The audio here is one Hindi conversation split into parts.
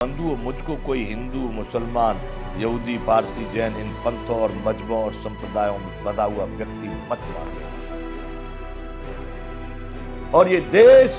बंधुओं, मुझको कोई हिंदू, मुसलमान, यहूदी, पारसी, जैन इन पंथों और मजहबों और संप्रदायों में बंधा हुआ व्यक्ति मत मानिए। और ये देश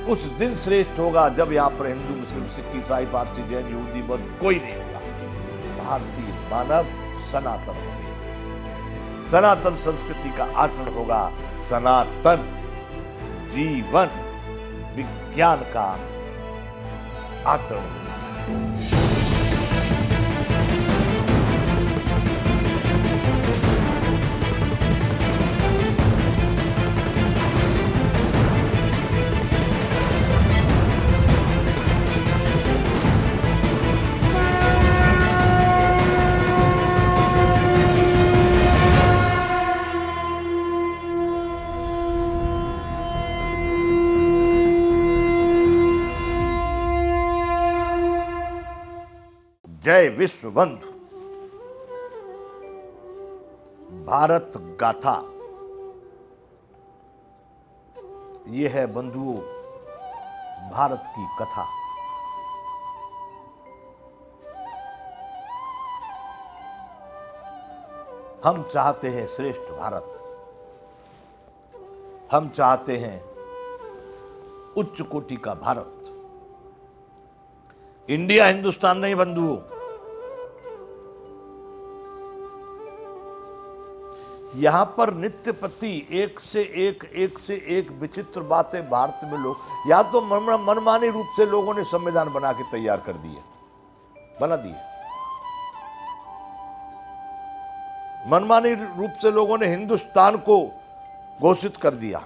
उस दिन श्रेष्ठ होगा जब यहां पर हिंदू, मुस्लिम, सिख, ईसाई, पारसी, जैन, यहूदी, बौद्ध कोई नहीं होगा। भारतीय मानव सनातन होंगे, सनातन संस्कृति का आचरण होगा, सनातन जीवन विज्ञान का आचरण। जय विश्व बंधु। भारत गाथा ये है बंधुओं भारत की कथा। हम चाहते हैं श्रेष्ठ भारत, हम चाहते हैं उच्च कोटि का भारत। इंडिया हिंदुस्तान नहीं बंधुओं, यहां पर नित्य प्रति एक से एक विचित्र बातें भारत में लोग या तो मनमानी रूप से लोगों ने संविधान बना के तैयार कर दिए, बना दिए। मनमानी रूप से लोगों ने हिंदुस्तान को घोषित कर दिया।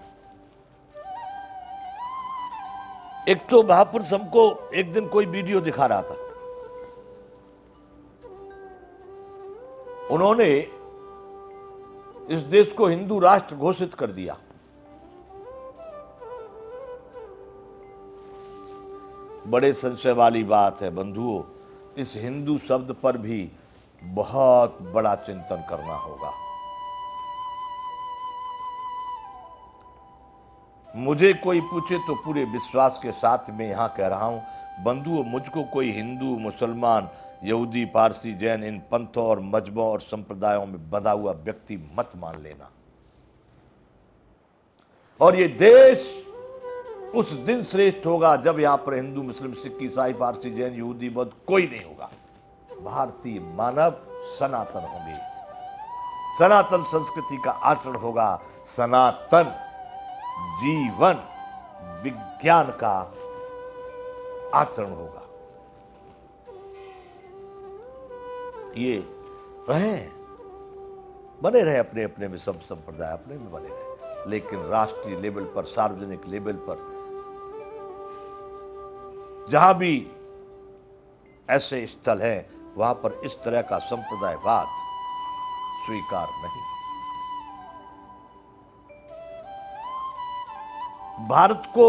एक तो महापुरुष हमको एक दिन कोई वीडियो दिखा रहा था, उन्होंने इस देश को हिंदू राष्ट्र घोषित कर दिया। बड़े संशय वाली बात है बंधुओं, इस हिंदू शब्द पर भी बहुत बड़ा चिंतन करना होगा। मुझे कोई पूछे तो पूरे विश्वास के साथ मैं यहां कह रहा हूं बंधुओं, मुझको कोई हिंदू, मुसलमान, यहूदी, पारसी, जैन इन पंथों और मजहबों और संप्रदायों में बंधा हुआ व्यक्ति मत मान लेना। और ये देश उस दिन श्रेष्ठ होगा जब यहां पर हिंदू, मुस्लिम, सिख, ईसाई, पारसी, जैन, यहूदी, बौद्ध कोई नहीं होगा। भारतीय मानव सनातन होंगे, सनातन संस्कृति का आचरण होगा, सनातन जीवन विज्ञान का आचरण होगा। ये रहे बने रहे अपने अपने में, सब संप्रदाय अपने में बने रहे, लेकिन राष्ट्रीय लेवल पर, सार्वजनिक लेवल पर जहां भी ऐसे स्थल हैं वहां पर इस तरह का संप्रदायवाद स्वीकार नहीं। भारत को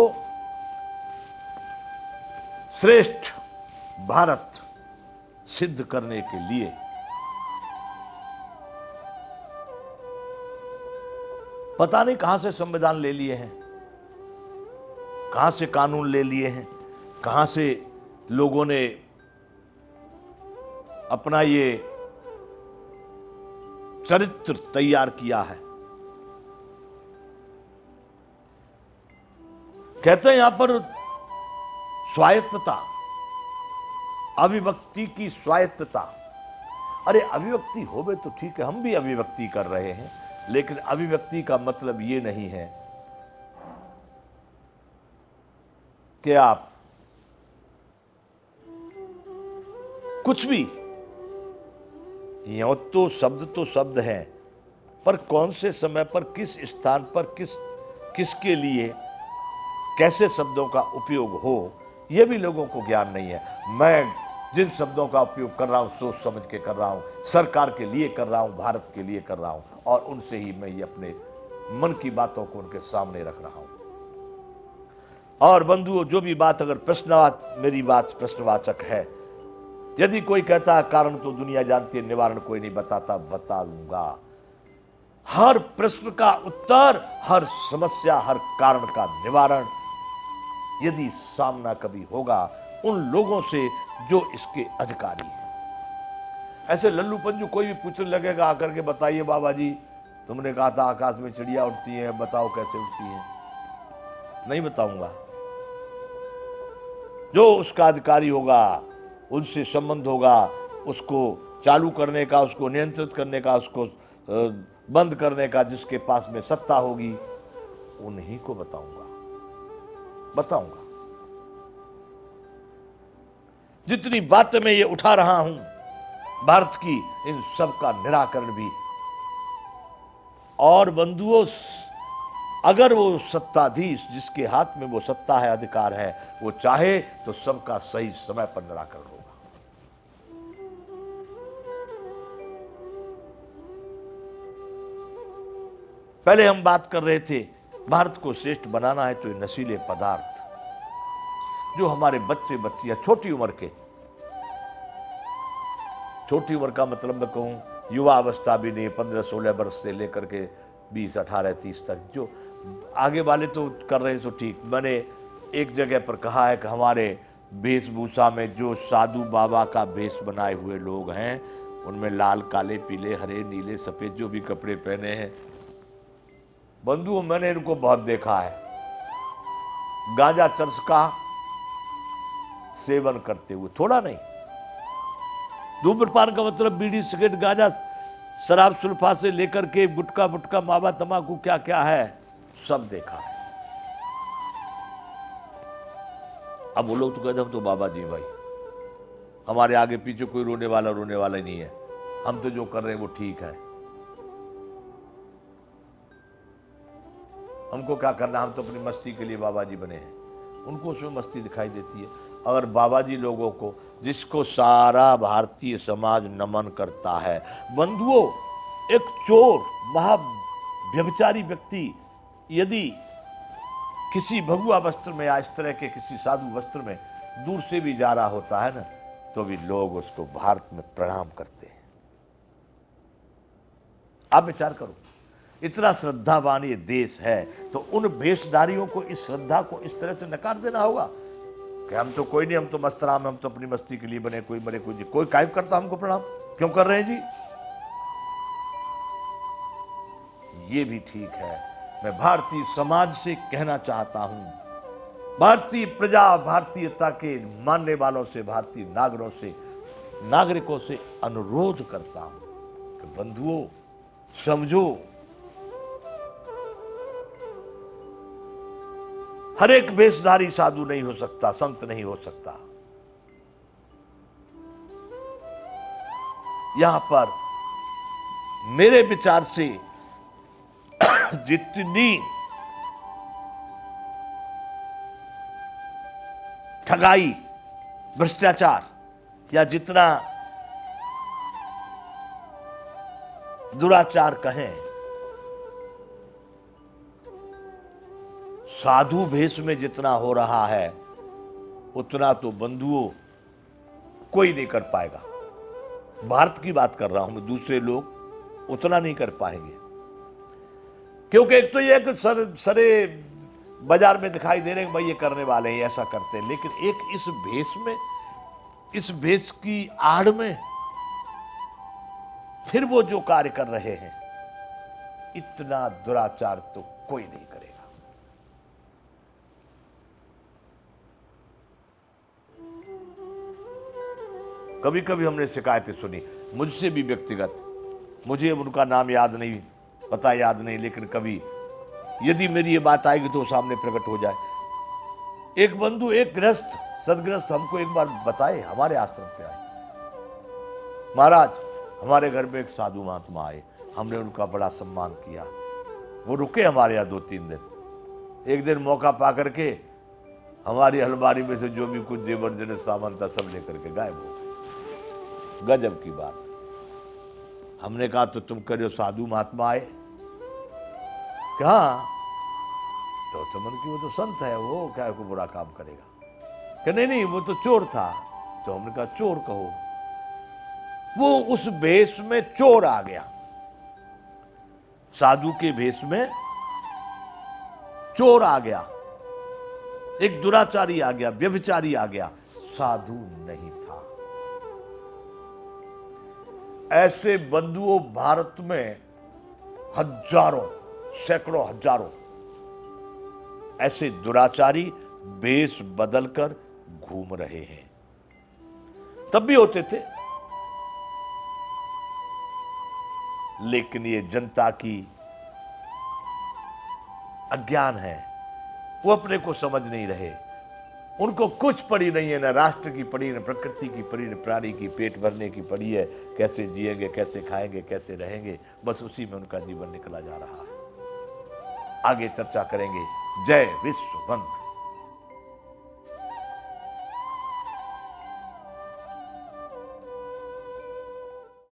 श्रेष्ठ भारत सिद्ध करने के लिए पता नहीं कहां से संविधान ले लिए हैं, कहां से कानून ले लिए हैं, कहां से लोगों ने अपना ये चरित्र तैयार किया है। कहते हैं यहां पर स्वायत्तता, अभिव्यक्ति की स्वायत्तता। अरे अभिव्यक्ति होवे तो ठीक है, हम भी अभिव्यक्ति कर रहे हैं, लेकिन अभिव्यक्ति का मतलब ये नहीं है कि आप कुछ भी, यूं तो शब्द है, पर कौन से समय पर, किस स्थान पर, किसके लिए, कैसे शब्दों का उपयोग हो, यह भी लोगों को ज्ञान नहीं है। मैं जिन शब्दों का उपयोग कर रहा हूं सोच समझ के कर रहा हूं, सरकार के लिए कर रहा हूं, भारत के लिए कर रहा हूं, और उनसे ही मैं ये अपने मन की बातों को उनके सामने रख रहा हूं। और बंधुओं, जो भी बात अगर मेरी बात प्रश्नवाचक है, यदि कोई कहता है कारण तो दुनिया जानती है, निवारण कोई नहीं बताता, बता दूंगा। हर प्रश्न का उत्तर, हर समस्या, हर कारण का निवारण यदि सामना कभी होगा, उन लोगों से जो इसके अधिकारी हैं। ऐसे लल्लू पंजू कोई भी पूछने लगेगा आकर के, बताइए बाबा जी, तुमने कहा था आकाश में चिड़िया उड़ती हैं, बताओ कैसे उड़ती हैं। नहीं बताऊंगा। जो उसका अधिकारी होगा, उनसे संबंध होगा, उसको चालू करने का, उसको नियंत्रित करने का, उसको बंद करने का, जिसके पास में सत्ता होगी, उन्हीं को बताऊंगा। जितनी बातें मैं ये उठा रहा हूं भारत की, इन सब का निराकरण भी। और बंधुओं, अगर वो सत्ताधीश, जिसके हाथ में वो सत्ता है, अधिकार है, वो चाहे तो सबका सही समय पर निराकरण होगा। पहले हम बात कर रहे थे, भारत को श्रेष्ठ बनाना है तो ये नशीले पदार्थ, जो हमारे बच्चे बच्चियां छोटी उम्र के, छोटी उम्र का मतलब मैं कहूं युवा अवस्था भी नहीं, 15-16 वर्ष से लेकर के 20, 18, 30 तक, जो आगे वाले तो कर रहे हैं तो ठीक। मैंने एक जगह पर कहा है कि हमारे वेशभूषा में जो साधु बाबा का वेश बनाए हुए लोग हैं, उनमें लाल, काले, पीले, हरे, नीले, सफेद जो भी कपड़े पहने हैं, बंधुओं मैंने इनको बहुत देखा है गांजा चरस का सेवन करते हुए। थोड़ा नहीं, धूम्रपान का मतलब बीड़ी, सिगरेट, गांजा, शराब, सुल्फा से लेकर के गुटखा बुटका, मावा, तंबाकू, क्या क्या है, सब देखा है। अब वो लोग तो कहते हम तो बाबा जी भाई, हमारे आगे पीछे कोई रोने वाला ही नहीं है, हम तो जो कर रहे हैं वो ठीक है, हमको क्या करना, हम तो अपनी मस्ती के लिए बाबा जी बने हैं। उनको उसमें मस्ती दिखाई देती है। अगर बाबा जी लोगों को, जिसको सारा भारतीय समाज नमन करता है, बंधुओं, एक चोर, महाव्यभिचारी व्यक्ति यदि किसी भगवा वस्त्र में या इस तरह के किसी साधु वस्त्र में दूर से भी जा रहा होता है ना, तो भी लोग उसको भारत में प्रणाम करते हैं। आप विचार करो, इतना श्रद्धावान ये देश है, तो उन भेषधारियों को इस श्रद्धा को इस तरह से नकार देना होगा कि हम तो कोई नहीं, हम तो मस्तराम, हम तो अपनी मस्ती के लिए बने, कोई मरे कोई जी, कोई कायम करता हमको प्रणाम क्यों कर रहे हैं जी? ये भी ठीक है। मैं भारतीय समाज से कहना चाहता हूं, भारतीय प्रजा, भारतीयता के मानने वालों से, भारतीय नागरिकों से अनुरोध करता हूं कि बंधुओं समझो, हर एक वेशधारी साधु नहीं हो सकता, संत नहीं हो सकता। यहां पर मेरे विचार से जितनी ठगाई, भ्रष्टाचार या जितना दुराचार कहें, साधु भेष में जितना हो रहा है, उतना तो बंधुओं कोई नहीं कर पाएगा। भारत की बात कर रहा हूं मैं, दूसरे लोग उतना नहीं कर पाएंगे, क्योंकि एक तो ये कि सरे बाजार में दिखाई दे रहे हैं भाई ये करने वाले हैं, ऐसा करते हैं, लेकिन एक इस भेष में, इस भेष की आड़ में फिर वो जो कार्य कर रहे हैं, इतना दुराचार तो कोई नहीं करेगा। कभी कभी हमने शिकायतें सुनी, मुझसे भी व्यक्तिगत, मुझे उनका नाम याद नहीं, पता याद नहीं, लेकिन कभी यदि मेरी ये बात आएगी तो सामने प्रकट हो जाए। एक बंधु, एक गृहस्थ, सदगृहस्थ हमको एक बार बताए, हमारे आश्रम पे आए, महाराज हमारे घर में एक साधु महात्मा आए, हमने उनका बड़ा सम्मान किया, वो रुके हमारे यहाँ 2-3 दिन। एक दिन मौका पा करके हमारी अलमारी में से जो भी कुछ जेवर जने सामान था सब लेकर के गायब हो गए। गजब की बात। हमने कहा तो तुम करो साधु महात्मा आए क्या? तो तुमने की वो तो संत है, वो क्या को बुरा काम करेगा? कि नहीं वो तो चोर था। तो हमने कहा चोर कहो। वो उस भेष में चोर आ गया, साधु के भेष में चोर आ गया, एक दुराचारी आ गया, व्यभिचारी आ गया, साधु नहीं था। ऐसे बंधुओं भारत में हजारों, सैकड़ों, हजारों ऐसे दुराचारी वेश बदलकर घूम रहे हैं। तब भी होते थे, लेकिन ये जनता की अज्ञान है, वो अपने को समझ नहीं रहे। उनको कुछ पड़ी नहीं है, ना राष्ट्र की पड़ी, न प्रकृति की पड़ी, न प्राणी की पेट भरने की पड़ी है। कैसे जिएंगे, कैसे खाएंगे, कैसे रहेंगे, बस उसी में उनका जीवन निकला जा रहा है। आगे चर्चा करेंगे। जय विश्व बंधु।